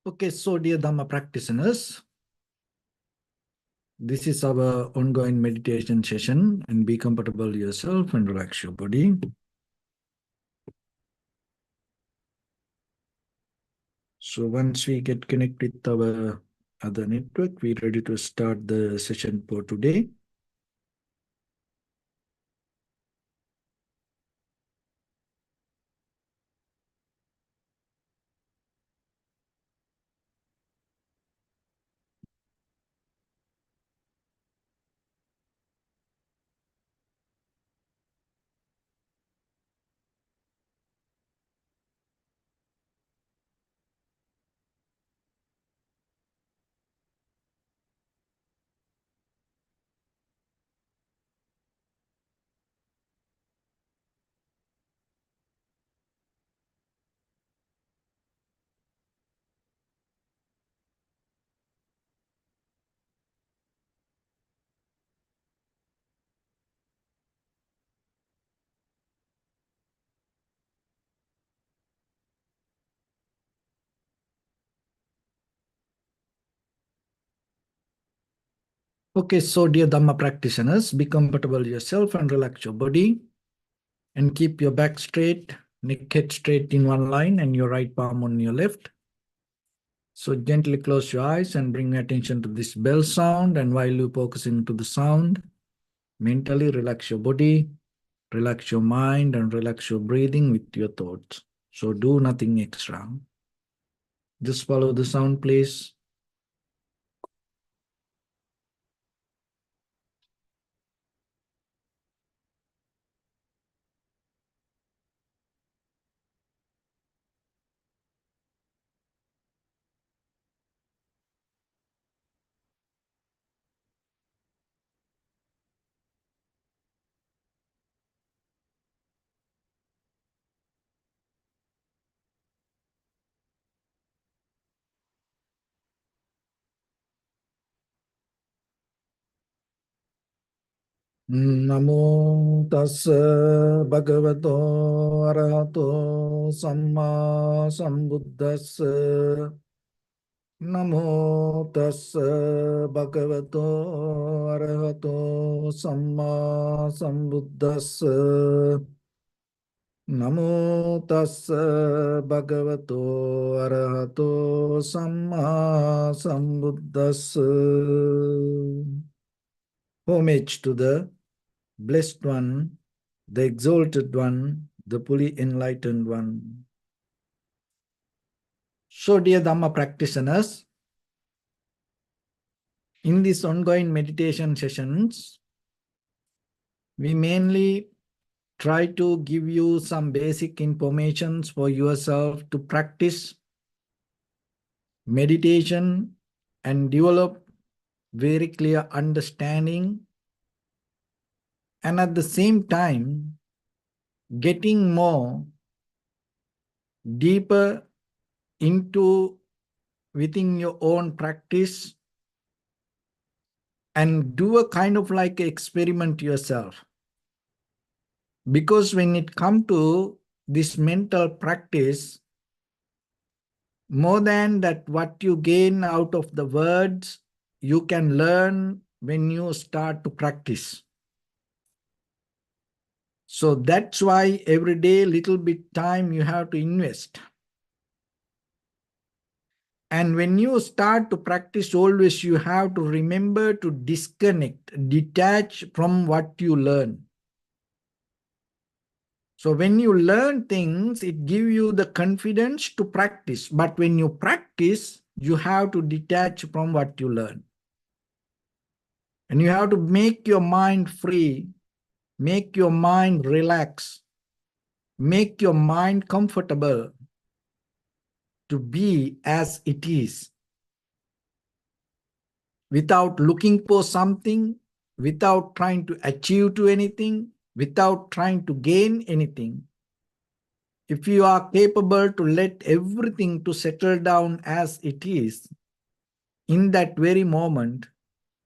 Okay, so dear Dhamma practitioners, this is our ongoing meditation session, and be comfortable yourself and relax your body. So once we get connected with our other network, we're ready to start the session for today. Okay, so dear Dhamma practitioners, be comfortable yourself and relax your body, and keep your back straight, neck head straight in one line, and your right palm on your left. So gently close your eyes and bring attention to this bell sound, and while you focus into the sound, mentally relax your body, relax your mind, and relax your breathing with your thoughts. So do nothing extra. Just follow the sound, please. Namo tassa bhagavato arahato samma sambuddhassa. Namo tassa bhagavato arahato samma sambuddhassa. Namo tassa bhagavato arahato samma sambuddhassa. Homage to the Blessed One, the Exalted One, the fully enlightened One. So, dear Dhamma practitioners, in these ongoing meditation sessions, we mainly try to give you some basic information for yourself to practice meditation and develop very clear understanding, and at the same time getting more deeper into within your own practice and do a kind of like experiment yourself. Because when it comes to this mental practice, more than that what you gain out of the words, you can learn when you start to practice. So that's why every day little bit time you have to invest. And when you start to practice, always you have to remember to disconnect, detach from what you learn. So when you learn things, it gives you the confidence to practice. But when you practice, you have to detach from what you learn. And you have to make your mind free, make your mind relax, make your mind comfortable to be as it is, without looking for something, without trying to achieve to anything, without trying to gain anything. If you are capable to let everything to settle down as it is, in that very moment,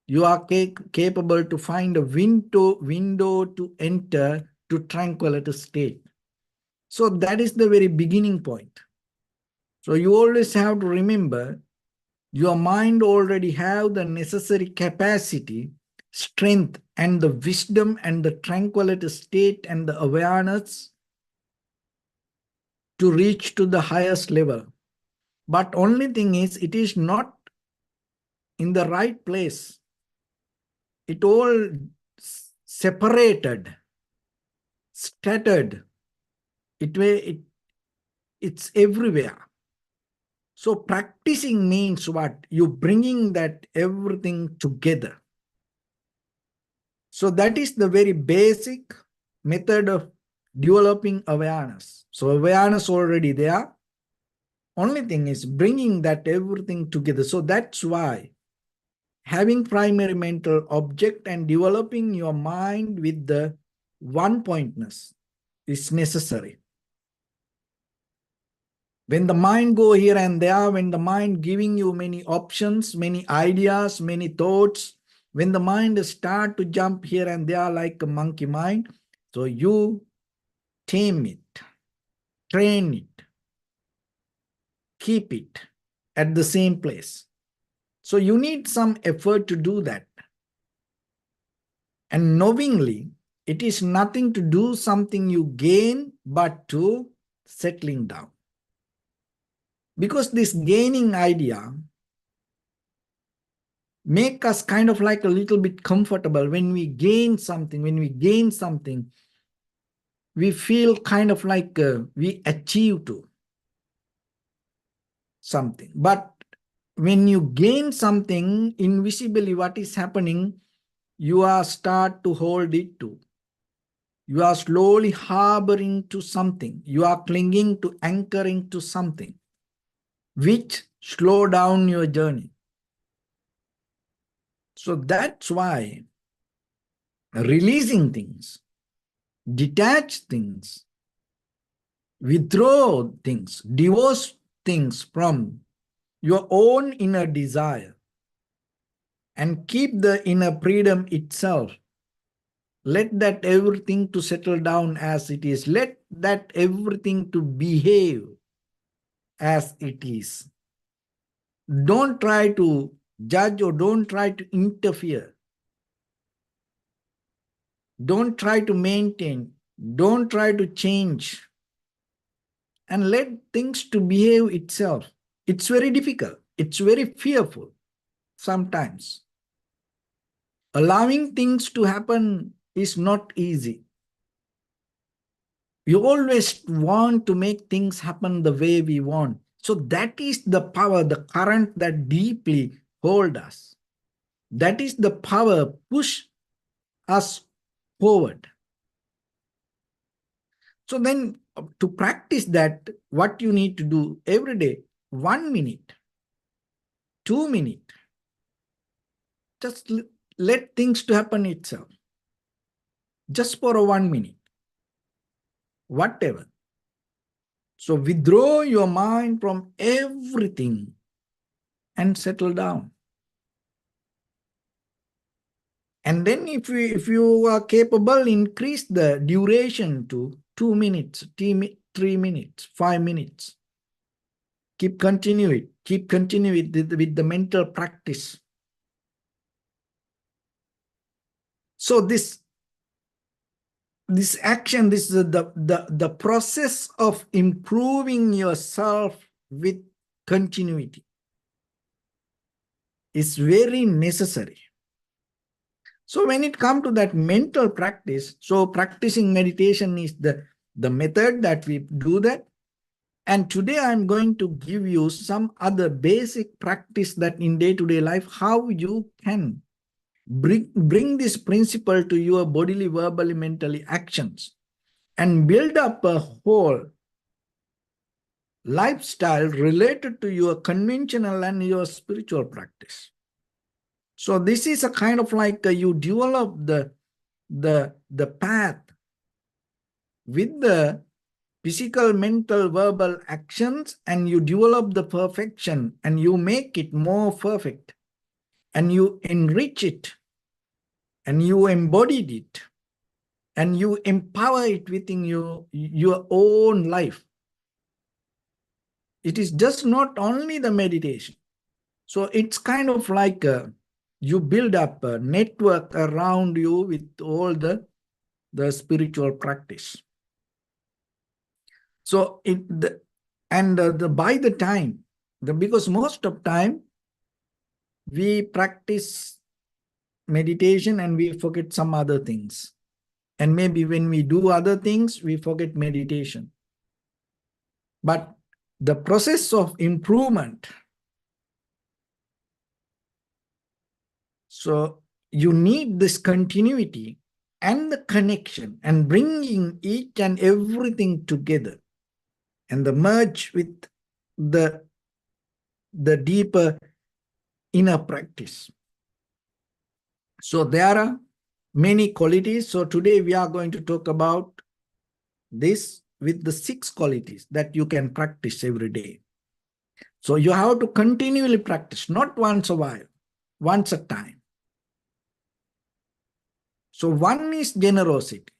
you are capable to find a window to enter to tranquility state. So that is the very beginning point. So you always have to remember your mind already have the necessary capacity, strength, and the wisdom and the tranquility state and the awareness to reach to the highest level. But only thing is, it is not in the right place. It all separated, scattered. It's everywhere. So practicing means what? You bringing that everything together. So that is the very basic method of developing awareness. So awareness already there. Only thing is bringing that everything together. So that's why having primary mental object and developing your mind with the one pointness is necessary. When the mind go here and there, when the mind giving you many options, many ideas, many thoughts, when the mind start to jump here and there like a monkey mind, so you tame it, train it, keep it at the same place. So you need some effort to do that. And knowingly, it is nothing to do something you gain, but to settling down. Because this gaining idea make us kind of like a little bit comfortable. When we gain something, we feel kind of like we achieve to something. But when you gain something, invisibly what is happening, you are start to hold it to. You are slowly harboring to something. You are clinging to, anchoring to something, which slow down your journey. So that's why releasing things, detach things, withdraw things, divorce things from your own inner desire and keep the inner freedom itself. Let that everything to settle down as it is. Let that everything to behave as it is. Don't try to judge or don't try to interfere. Don't try to maintain. Don't try to change. And let things to behave itself. It's very difficult. It's very fearful sometimes. Allowing things to happen is not easy. We always want to make things happen the way we want. So that is the power, the current that deeply hold us. That is the power push us forward. So then to practice that, what you need to do every day, 1 minute, 2 minutes, just let things to happen itself. Just for a 1 minute, whatever. So withdraw your mind from everything and settle down. And then if you are capable, increase the duration to 2 minutes, 3 minutes, 5 minutes. Keep continuing with the mental practice. So this action, this is the process of improving yourself with continuity is very necessary. So when it comes to that mental practice, so practicing meditation is the method that we do that. And today I'm going to give you some other basic practice that in day-to-day life, how you can bring this principle to your bodily, verbally, mentally actions and build up a whole lifestyle related to your conventional and your spiritual practice. So this is a kind of like you develop the path with the physical, mental, verbal actions, and you develop the perfection and you make it more perfect and you enrich it and you embodied it and you empower it within your own life. It is just not only the meditation. So it's kind of like you build up a network around you with all the spiritual practice. So by the time, because most of time we practice meditation and we forget some other things. And maybe when we do other things, we forget meditation. But the process of improvement, so you need this continuity and the connection and bringing each and everything together and the merge with the deeper inner practice. So there are many qualities. So today we are going to talk about this with the 6 qualities that you can practice every day. So you have to continually practice, not once a while, once a time. So one is generosity.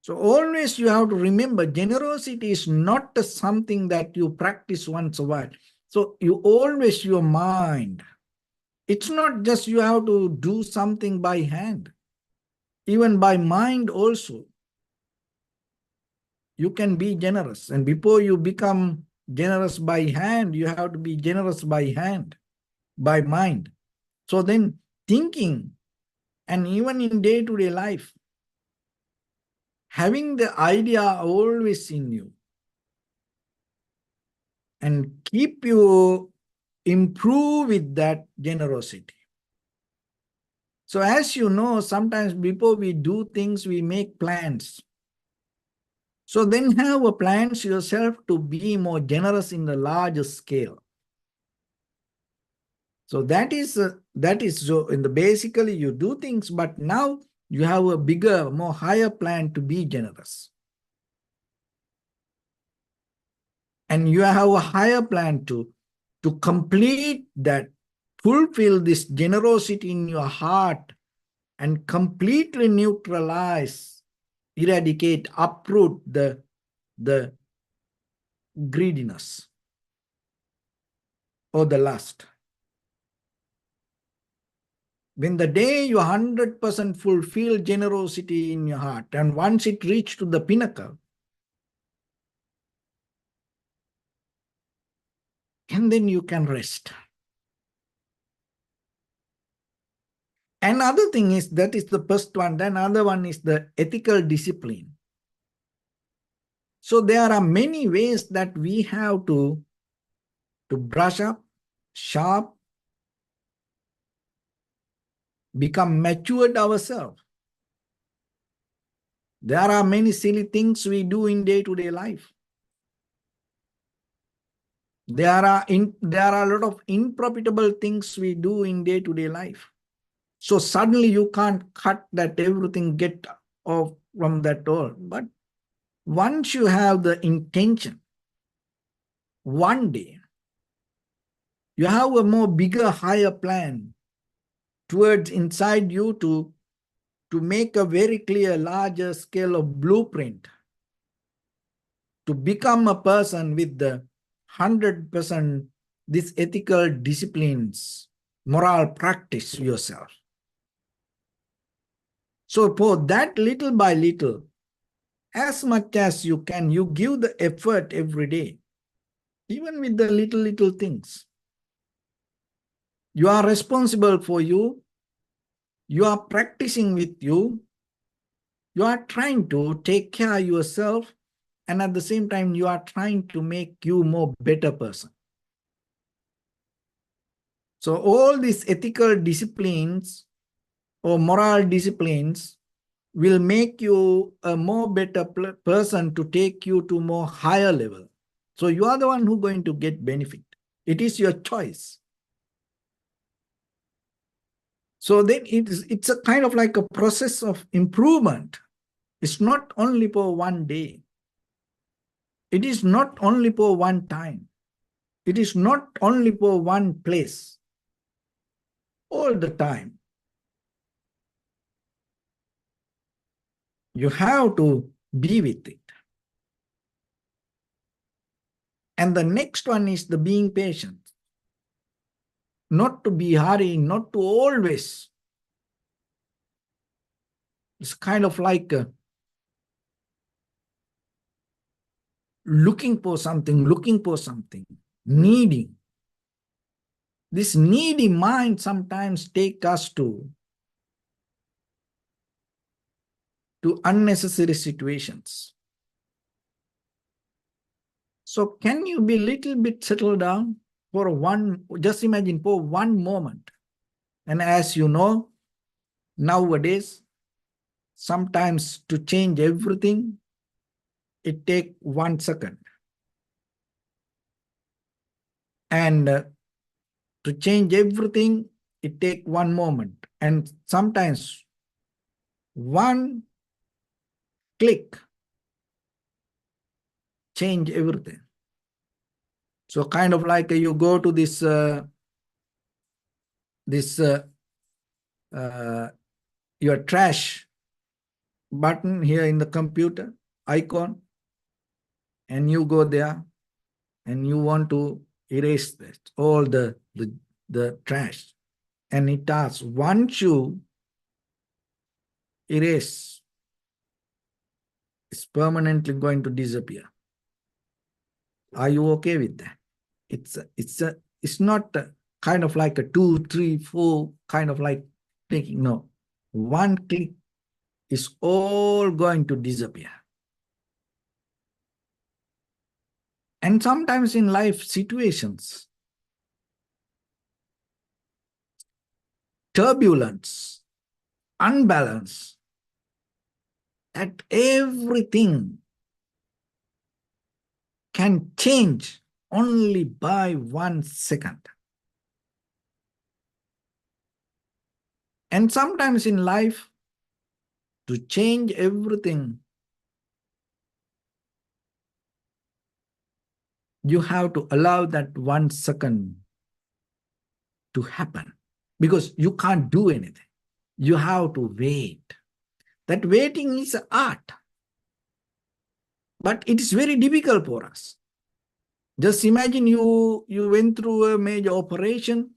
So always you have to remember, generosity is not something that you practice once a while. So you always, your mind, it's not just you have to do something by hand. Even by mind also, you can be generous. And before you become generous by hand, you have to be generous by hand, by mind. So then thinking, and even in day-to-day life, having the idea always in you and keep you improve with that generosity. So as you know, sometimes before we do things, we make plans. So then have a plans yourself to be more generous in the larger scale. So that is so in the basically you do things, but now you have a bigger, more higher plan to be generous. And you have a higher plan to complete that, fulfill this generosity in your heart and completely neutralize, eradicate, uproot the greediness or the lust. When the day you 100% fulfill generosity in your heart, and once it reaches to the pinnacle, and then you can rest. Another thing is, that is the first one. Then another one is the ethical discipline. So there are many ways that we have to brush up, sharp, become matured ourselves. There are many silly things we do in day-to-day life. There are a lot of improfitable things we do in day-to-day life. So suddenly you can't cut that everything, get off from that all. But once you have the intention, one day, you have a more bigger, higher plan towards inside you to make a very clear, larger scale of blueprint to become a person with the 100% this ethical disciplines, moral practice yourself. So for that, little by little, as much as you can, you give the effort every day, even with the little things. You are responsible for you. You are practicing with you. You are trying to take care of yourself, and at the same time, you are trying to make you more better person. So all these ethical disciplines or moral disciplines will make you a more better person to take you to more higher level. So you are the one who's going to get benefit. It is your choice. So then it's a kind of like a process of improvement. It's not only for one day. It is not only for one time. It is not only for one place. All the time. You have to be with it. And the next one is the being patient. Not to be hurried, not to always. It's kind of like looking for something, needing. This needy mind sometimes take us to unnecessary situations. So can you be a little bit settled down for just imagine for one moment. And as you know, nowadays, sometimes to change everything, it takes 1 second. And to change everything, it takes one moment. And sometimes one click change everything. So kind of like you go to this your trash button here in the computer icon, and you go there and you want to erase this, all the trash, and it asks, once you erase, it's permanently going to disappear. Are you okay with that? It's not kind of like a 2, 3, 4 kind of like taking. No, one click is all going to disappear. And sometimes in life situations, turbulence, unbalance, that everything can change only by 1 second. And sometimes in life, to change everything, you have to allow that 1 second to happen, because you can't do anything. You have to wait. That waiting is an art, but it is very difficult for us. Just imagine you went through a major operation,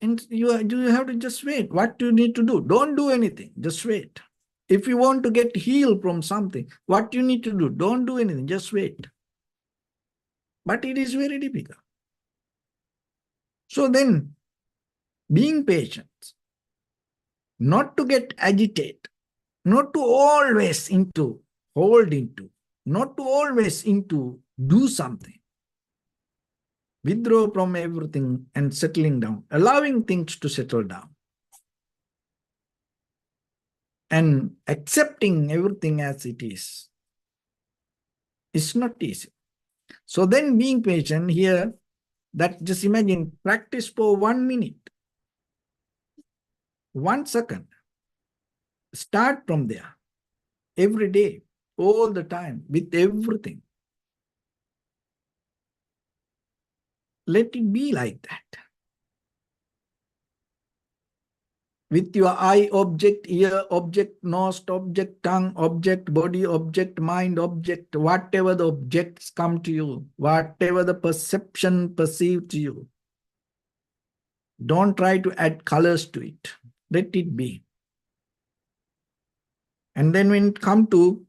and you have to just wait. What do you need to do? Don't do anything. Just wait. If you want to get healed from something, what you need to do? Don't do anything. Just wait. But it is very difficult. So then, being patient, not to get agitated, not to always hold into, not to always do something. Withdraw from everything and settling down, allowing things to settle down. And accepting everything as it is not easy. So then being patient here, that just imagine, practice for 1 minute, 1 second. Start from there, every day, all the time, with everything. Let it be like that. With your eye object, ear object, nose object, tongue object, body object, mind object, whatever the objects come to you, whatever the perception perceived to you, don't try to add colors to it. Let it be. And then when it comes to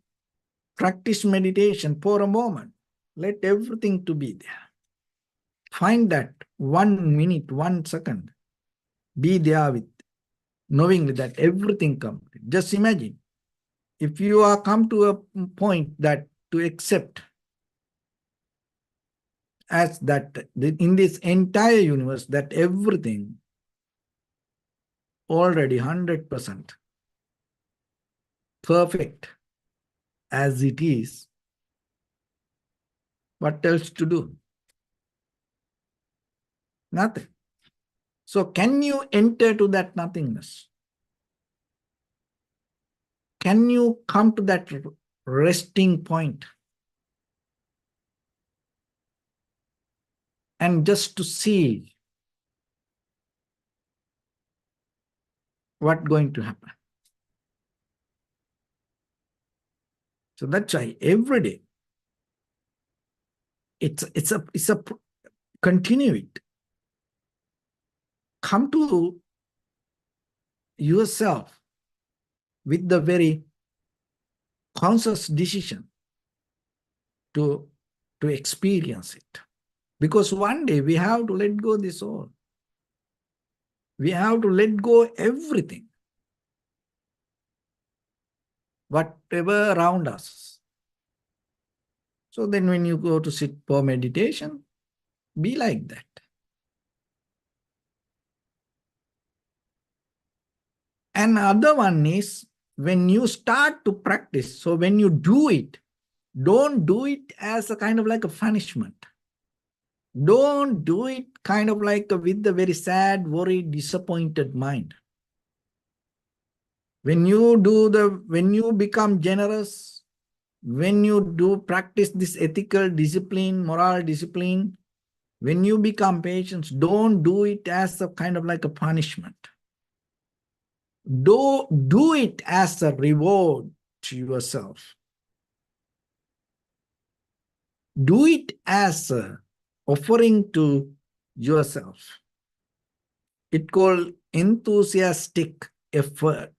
practice meditation for a moment, let everything to be there. Find that 1 minute, 1 second, be there with, knowing that everything comes. Just imagine, if you are come to a point that to accept as that in this entire universe, that everything already 100% perfect as it is, what else to do? Nothing. So can you enter to that nothingness? Can you come to that resting point? And just to see what's going to happen. So that's why every day It's a continue it. Come to yourself with the very conscious decision to experience it. Because one day we have to let go this all. We have to let go everything, whatever around us. So then when you go to sit for meditation, be like that. And other one is when you start to practice, so when you do it, don't do it as a kind of like a punishment. Don't do it kind of like with the very sad, worried, disappointed mind. When you become generous, when you do practice this ethical discipline, moral discipline, when you become patient, don't do it as a kind of like a punishment. Do it as a reward to yourself. Do it as a offering to yourself. It's called enthusiastic effort.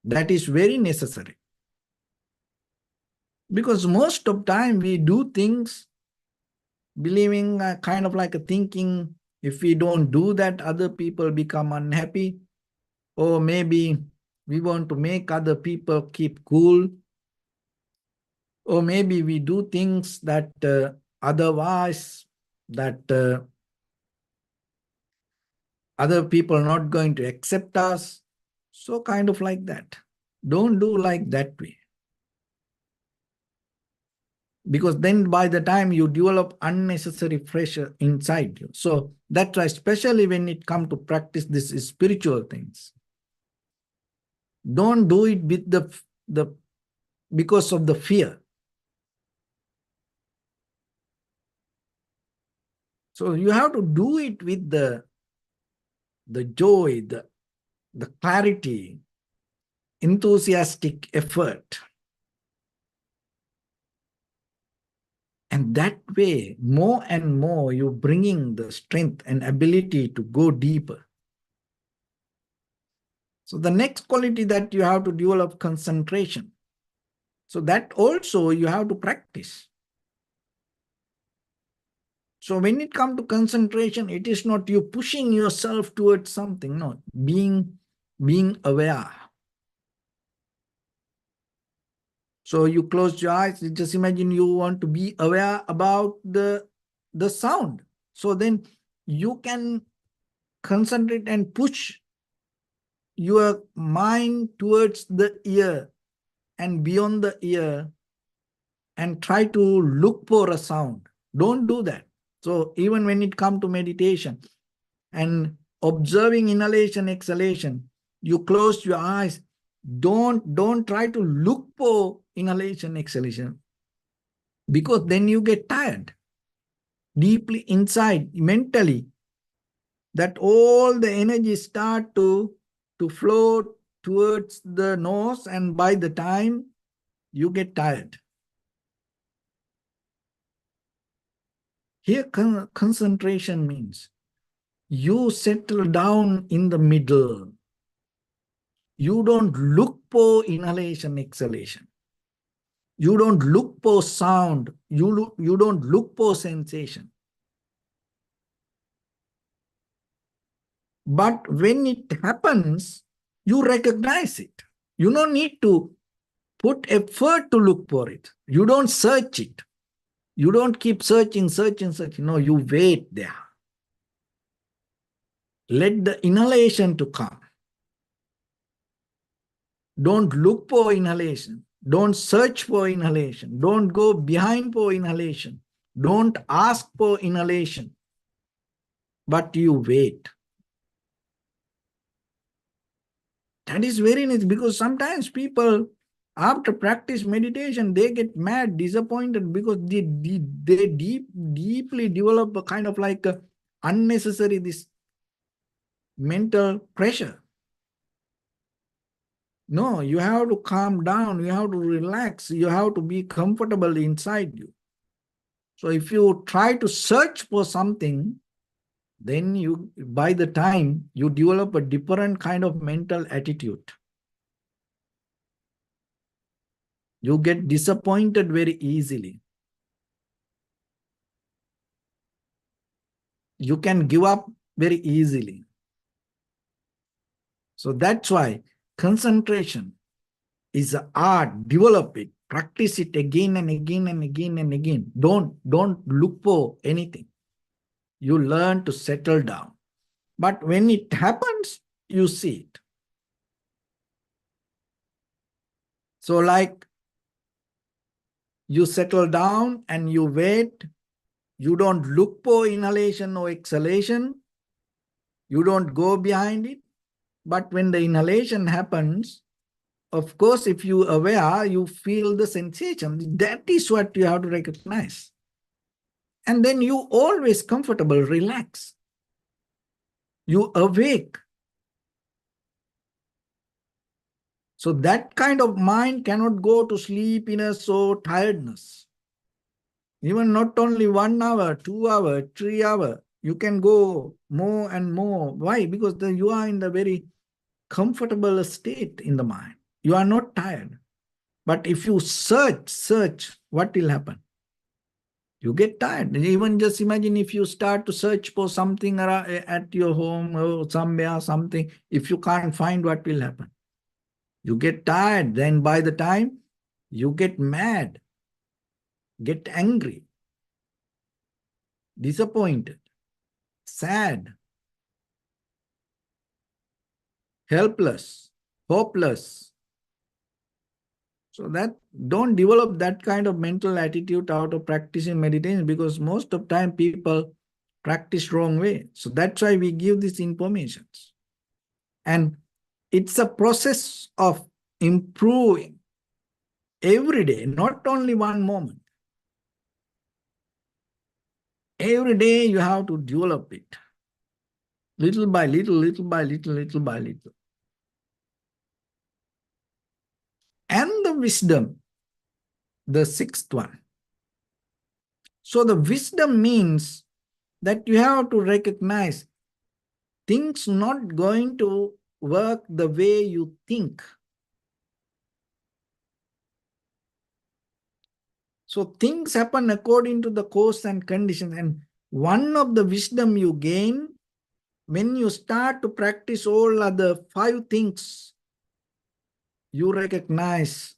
That is very necessary. Because most of time we do things believing kind of like a thinking, if we don't do that, other people become unhappy. Or maybe we want to make other people keep cool. Or maybe we do things that otherwise that other people are not going to accept us. So kind of like that. Don't do like that way. Because then by the time you develop unnecessary pressure inside you. So that's why, especially when it comes to practice these spiritual things, don't do it with the because of the fear. So you have to do it with the joy, the clarity, enthusiastic effort. And that way, more and more, you're bringing the strength and ability to go deeper. So the next quality that you have to develop, concentration. So that also you have to practice. So when it comes to concentration, it is not you pushing yourself towards something, no, being aware. So you close your eyes, just imagine you want to be aware about the sound. So then you can concentrate and push your mind towards the ear and beyond the ear and try to look for a sound. Don't do that. So even when it comes to meditation and observing inhalation, exhalation, you close your eyes. Don't try to look for inhalation, exhalation, because then you get tired. Deeply inside, mentally, that all the energy start to flow towards the nose, and by the time you get tired. Here concentration means you settle down in the middle. You don't look for inhalation, exhalation. You don't look for sound. You don't look for sensation. But when it happens, you recognize it. You don't need to put effort to look for it. You don't search it. You don't keep searching. No, you wait there. Let the inhalation to come. Don't look for inhalation. Don't search for inhalation. Don't go behind for inhalation. Don't ask for inhalation. But you wait. That is very nice, because sometimes people, after practice meditation, they get mad, disappointed, because they deeply develop a kind of like a unnecessary this mental pressure. No, you have to calm down, you have to relax, you have to be comfortable inside you. So if you try to search for something, then you, by the time, you develop a different kind of mental attitude. You get disappointed very easily. You can give up very easily. So that's why concentration is an art. Develop it, practice it again and again and again and again. Don't look for anything. You learn to settle down. But when it happens, you see it. So like you settle down and you wait. You don't look for inhalation or exhalation. You don't go behind it. But when the inhalation happens, of course, if you are aware, you feel the sensation. That is what you have to recognize. And then you always comfortable, relax. You awake. So that kind of mind cannot go to sleep in a so tiredness. Even not only 1 hour, 2 hour, 3 hour, you can go more and more. Why? Because you are in the very comfortable state in the mind. You are not tired. But if you search, what will happen? You get tired. Even just imagine if you start to search for something at your home or somewhere, something, if you can't find, what will happen? You get tired. Then by the time you get mad, get angry, disappointed, sad, helpless, hopeless. So that don't develop that kind of mental attitude out of practicing meditation, because most of time people practice wrong way. So that's why we give these informations. And it's a process of improving every day, not only one moment. Every day you have to develop it. Little by little, little by little, little by little. And the wisdom, the sixth one. So the wisdom means that you have to recognize things not going to work the way you think. So things happen according to the course and conditions. And one of the wisdom you gain when you start to practice all other 5 things, you recognize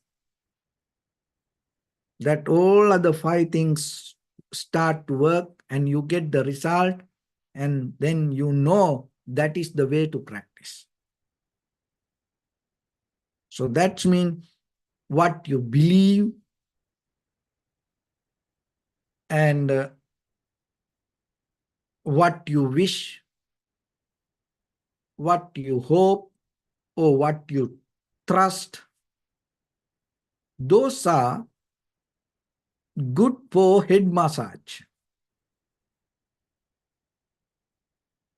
that all other 5 things start to work and you get the result, and then you know that is the way to practice. So that means what you believe and what you wish, what you hope, or what you trust, those are good for head massage.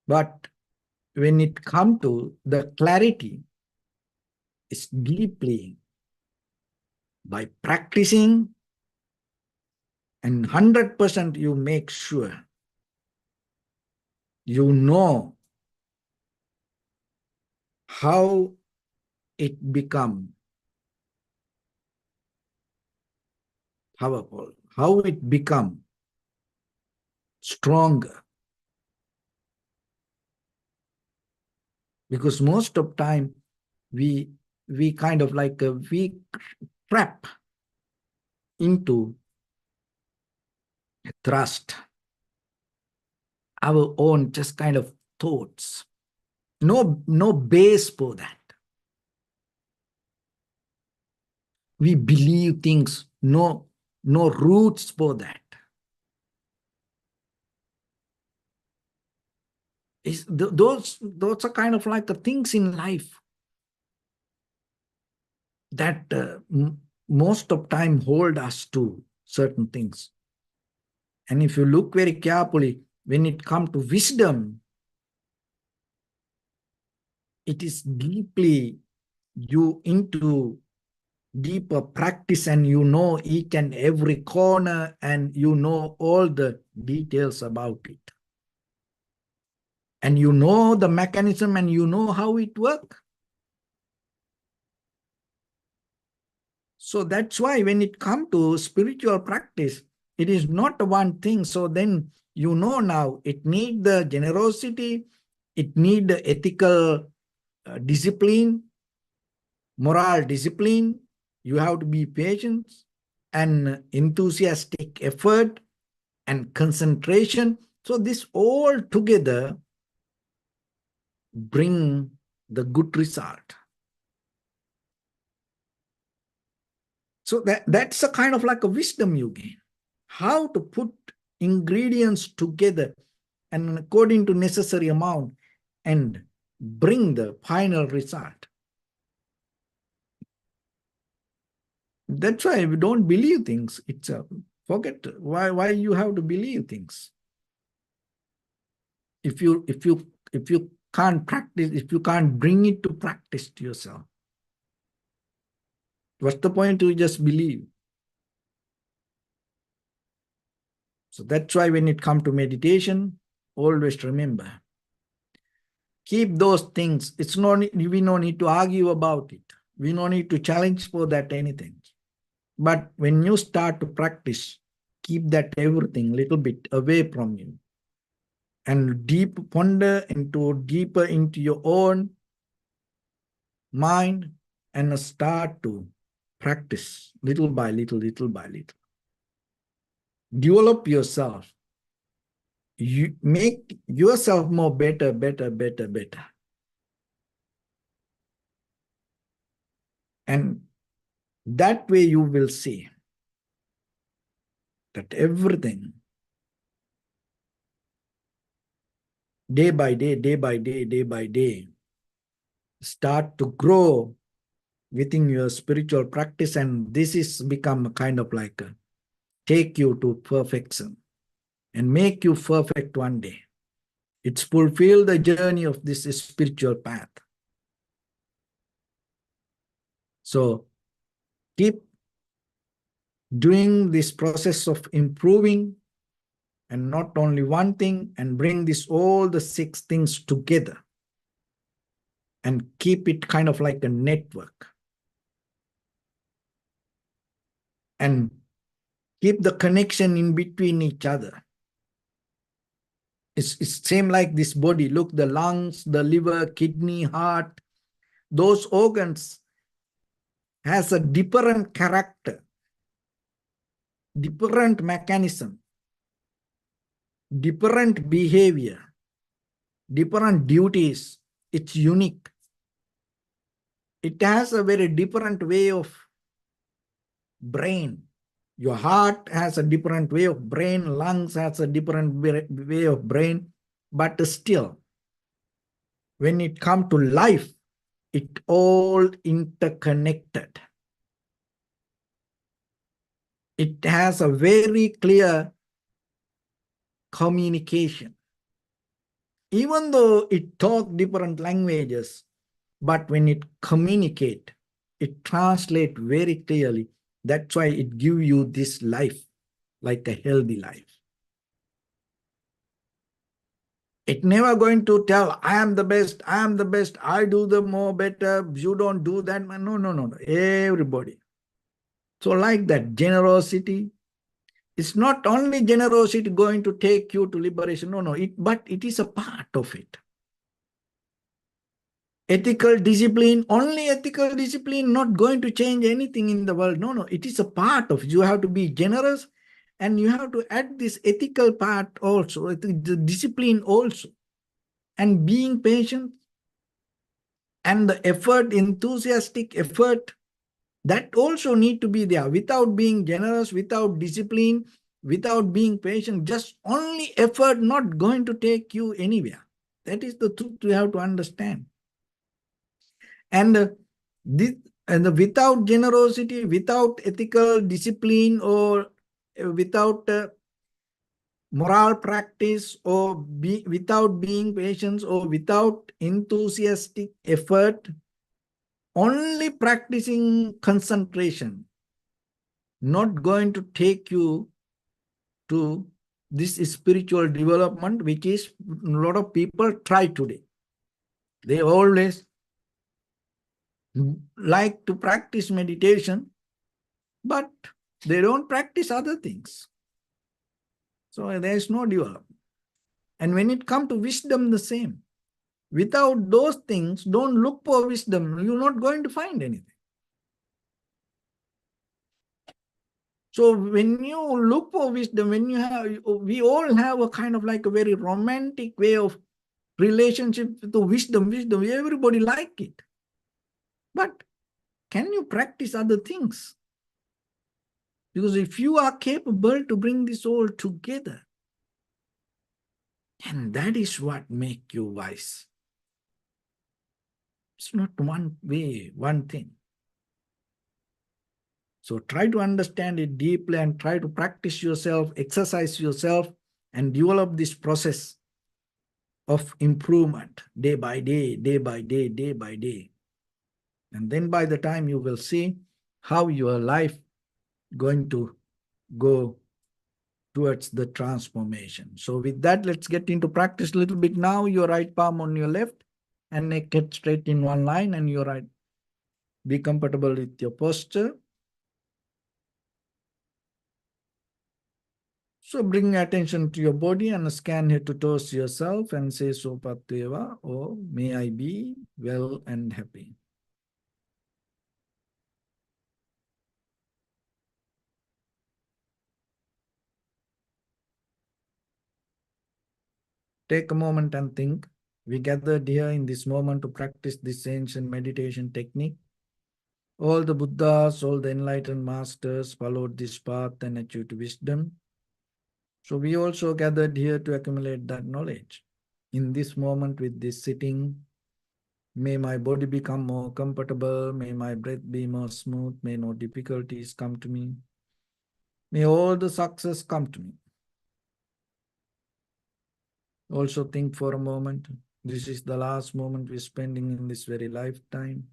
But when it comes to the clarity, it's deeply by practicing, and 100% you make sure you know how it become powerful, how it become stronger. Because most of time we kind of like we trap into trust our own just kind of thoughts. No base for that. We believe things, no roots for that. Those are kind of like the things in life that most of time hold us to certain things. And if you look very carefully, when it comes to wisdom, it is deeply you into deeper practice, and you know each and every corner, and you know all the details about it. And you know the mechanism, and you know how it works. So that's why when it comes to spiritual practice, it is not one thing. So then you know now it needs the generosity, it needs the ethical discipline, moral discipline. You have to be patient and enthusiastic effort and concentration. So this all together bring the good result. So that's a kind of like a wisdom you gain. How to put ingredients together and according to necessary amount and bring the final result. That's why we don't believe things. It's forget why you have to believe things. If you can't practice, if you can't bring it to practice to yourself, what's the point to just believe? So that's why when it comes to meditation, always remember, keep those things. It's no we no need to argue about it. We no need to challenge for that anything. But when you start to practice, keep that everything little bit away from you and ponder deeper into your own mind and start to practice little by little, little by little. Develop yourself. You make yourself more better. And that way you will see that everything, day by day, start to grow within your spiritual practice, and this is become a kind of like a take you to perfection and make you perfect one day. It's fulfill the journey of this spiritual path. So keep doing this process of improving, and not only one thing, and bring all the 6 things together and keep it kind of like a network. And keep the connection in between each other. It's same like this body. Look, the lungs, the liver, kidney, heart, those organs has a different character, different mechanism, different behavior, different duties. It's unique. It has a very different way of brain. Your heart has a different way of brain, lungs has a different way of brain, but still, when it comes to life, it all interconnected. It has a very clear communication. Even though it talk different languages, but when it communicate, it translate very clearly. That's why it give you this life, like a healthy life. It never going to tell, I am the best, I do the more better, you don't do that. No. Everybody. So like that, generosity, it's not only generosity going to take you to liberation. No. But it is a part of it. Ethical discipline, only ethical discipline, not going to change anything in the world. No. It is a part of it. You have to be generous, and you have to add this ethical part also, the discipline also. And being patient, and the effort, enthusiastic effort, that also need to be there. Without being generous, without discipline, without being patient, just only effort not going to take you anywhere. That is the truth we have to understand. And without generosity, without ethical discipline, or without moral practice, or without being patient, or without enthusiastic effort, only practicing concentration not going to take you to this spiritual development, which is a lot of people try today. They always like to practice meditation, but they don't practice other things. So there is no development. And when it comes to wisdom, the same. Without those things, don't look for wisdom. You're not going to find anything. So when you look for wisdom, we all have a kind of like a very romantic way of relationship with the wisdom. Everybody like it. But can you practice other things? Because if you are capable to bring this all together, and that is what make you wise. It's not one way, one thing. So try to understand it deeply and try to practice yourself, exercise yourself, and develop this process of improvement day by day, day by day, day by day. And then by the time you will see how your life going to go towards the transformation. So with that, let's get into practice a little bit now. Your right palm on your left and neck head straight in one line, and your right. Be comfortable with your posture. So bring attention to your body and scan head to toes yourself and say Sopatyeva, or may I be well and happy. Take a moment and think. We gathered here in this moment to practice this ancient meditation technique. All the Buddhas, all the enlightened masters followed this path and achieved wisdom. So we also gathered here to accumulate that knowledge. In this moment with this sitting, may my body become more comfortable, may my breath be more smooth, may no difficulties come to me. May all the success come to me. Also think for a moment, this is the last moment we're spending in this very lifetime.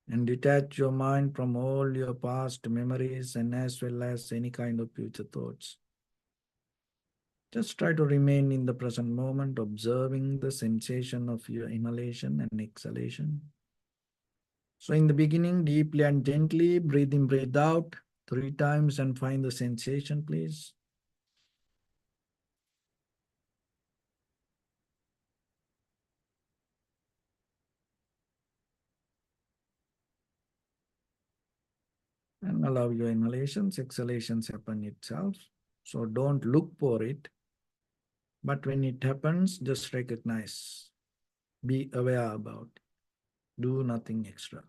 And detach your mind from all your past memories and as well as any kind of future thoughts. Just try to remain in the present moment, observing the sensation of your inhalation and exhalation. So in the beginning, deeply and gently, breathe in, breathe out 3 times and find the sensation, please. And allow your inhalations, exhalations happen itself. So don't look for it. But when it happens, just recognize. Be aware about it. Do nothing extra.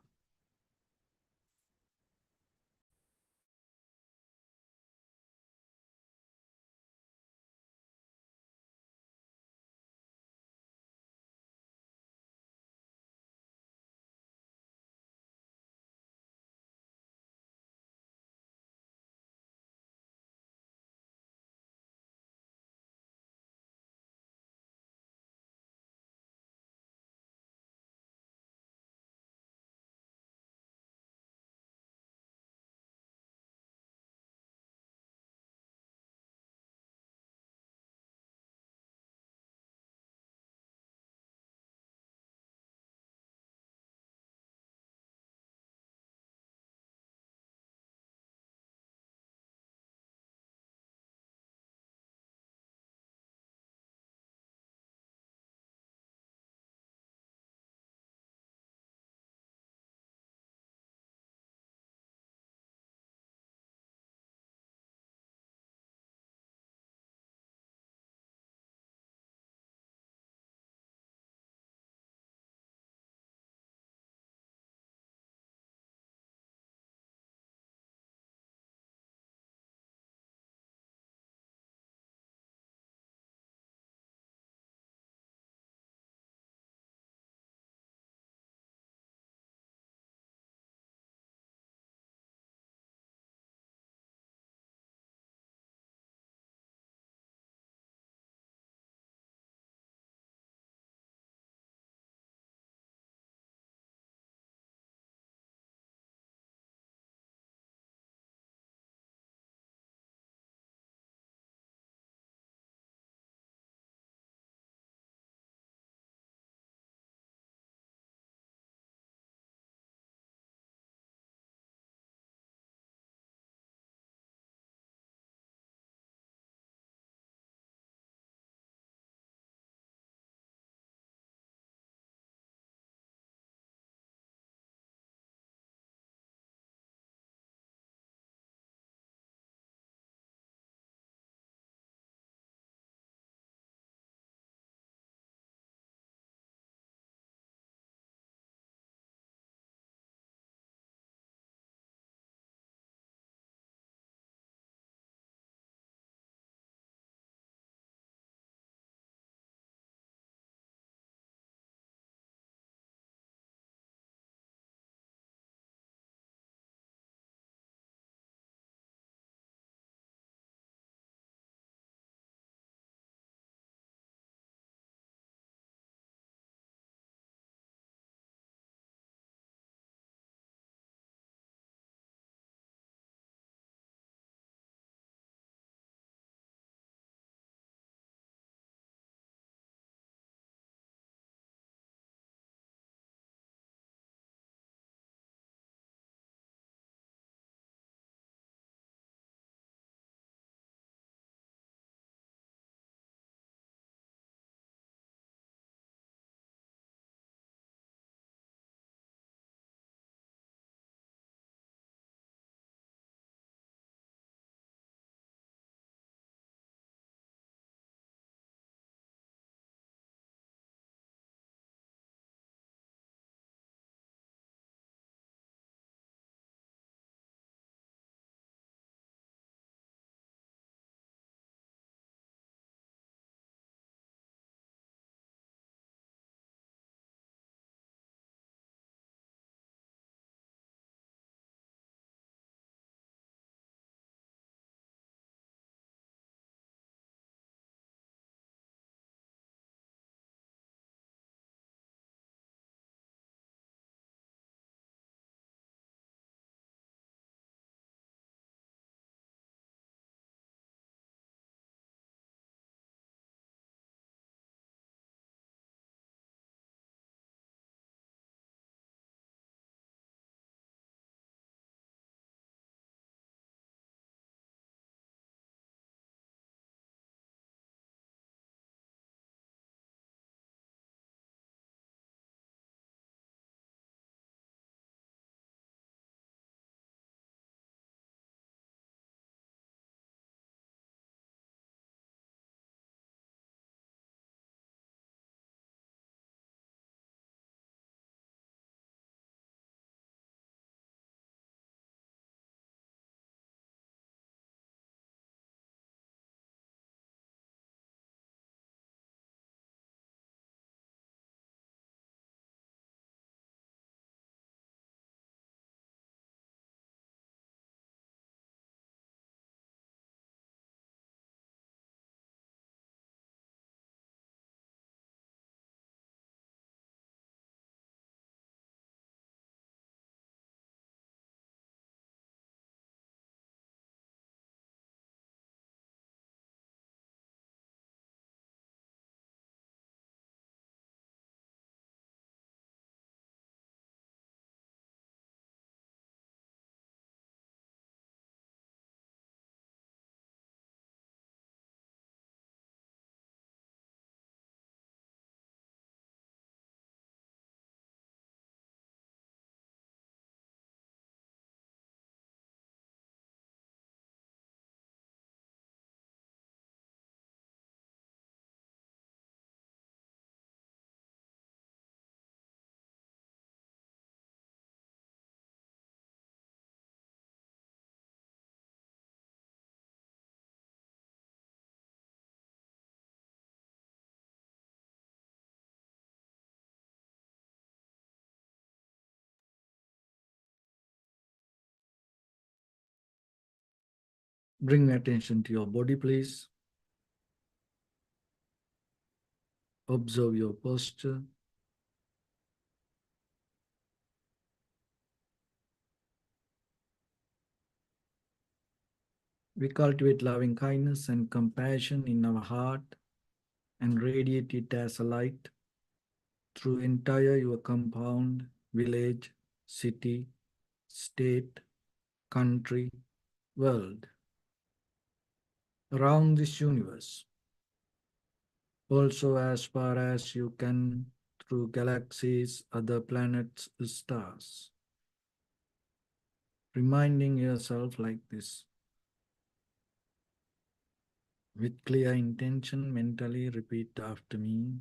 Bring attention to your body, please. Observe your posture. We cultivate loving kindness and compassion in our heart and radiate it as a light through entire your compound, village, city, state, country, world, around this universe. Also as far as you can through galaxies, other planets, stars. Reminding yourself like this. With clear intention, mentally repeat after me.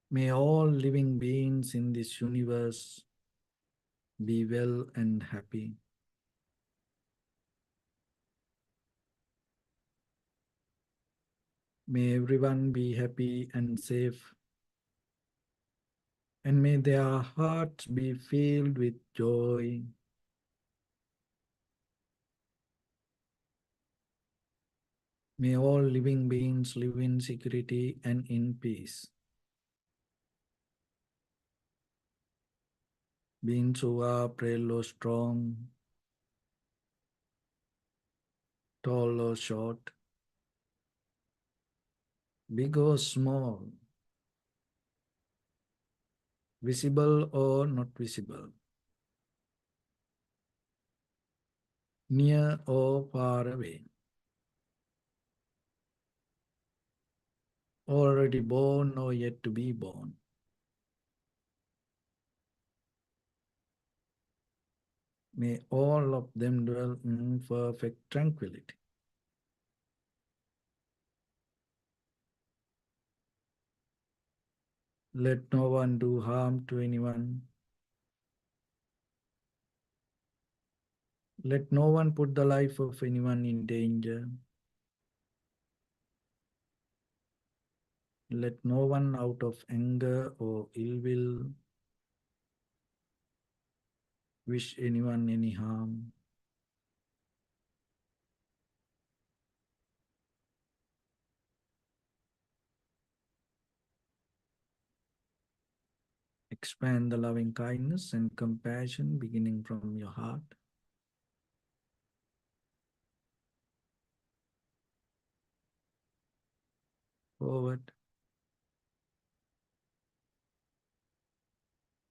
May all living beings in this universe be well and happy. May everyone be happy and safe. And may their hearts be filled with joy. May all living beings live in security and in peace. Beings who are frail or strong, tall or short, big or small, visible or not visible, near or far away, already born or yet to be born. May all of them dwell in perfect tranquility. Let no one do harm to anyone. Let no one put the life of anyone in danger. Let no one out of anger or ill will wish anyone any harm. Expand the loving kindness and compassion beginning from your heart. Forward.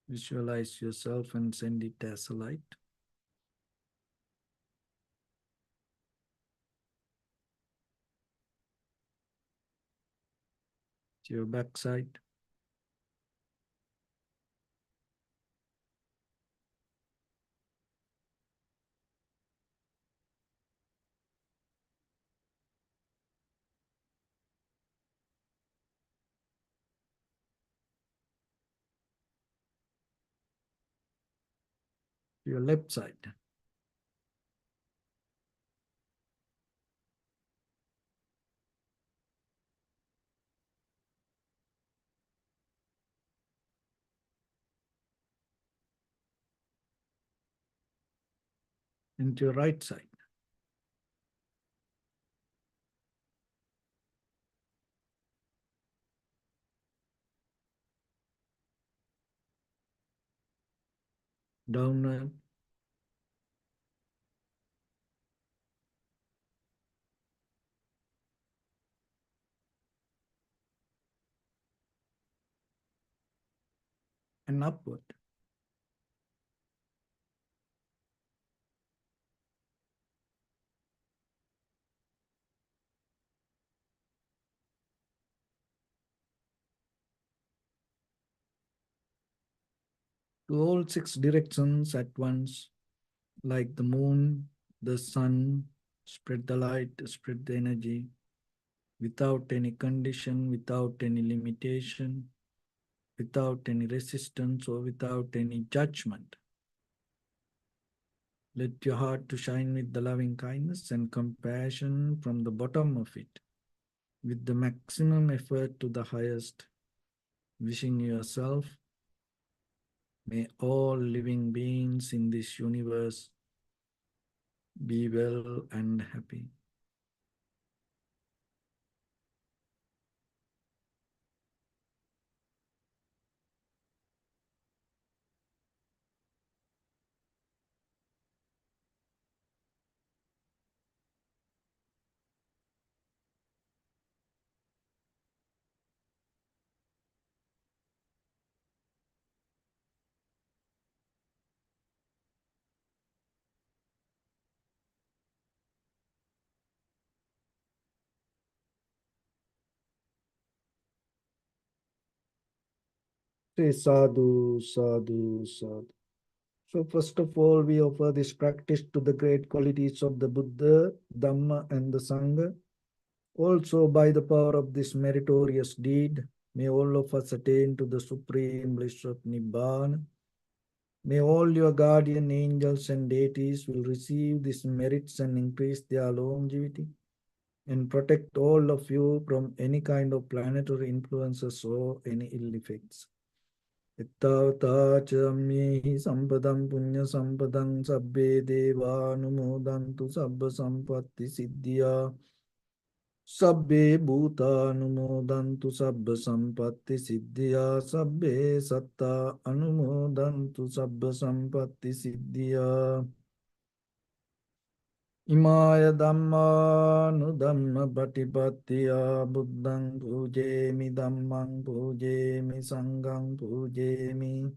Visualize yourself and send it as a light. To your backside. To your left side. And to your right side. Downward. And upward. To all six directions at once, like the moon, the sun, spread the light, spread the energy, without any condition, without any limitation, without any resistance or without any judgment. Let your heart to shine with the loving kindness and compassion from the bottom of it, with the maximum effort to the highest, wishing yourself, may all living beings in this universe Be well and happy. Say sadhu, sadhu, sadhu. So first of all, we offer this practice to the great qualities of the Buddha, Dhamma, and the Sangha. Also, by the power of this meritorious deed, may all of us attain to the supreme bliss of Nibbana. May all your guardian angels and deities will receive these merits and increase their longevity and protect all of you from any kind of planetary influences or any ill effects. Ittavata chamyehi sampadam punya sampadam sabbe deva anumodantu sabba sampatti siddhya. Sabbe bhuta anumodantu sabba sampatti siddhya. Sabbe satta anumodantu sabba sampatti siddhya. Imaya dhammanu dhamma patipattiya buddhang pujemi dhammang pujemi sanghang pujemi.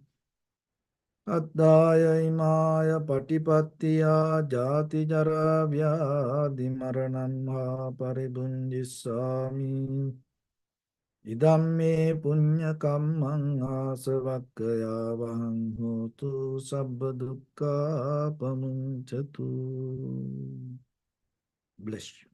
Addaya imaya patipattiya jati jara vyadhi maranam ha paribunjissami. Idamme punya kammang asavakkaya vahang hotu sabba dukkha pamunchatu. Bless you.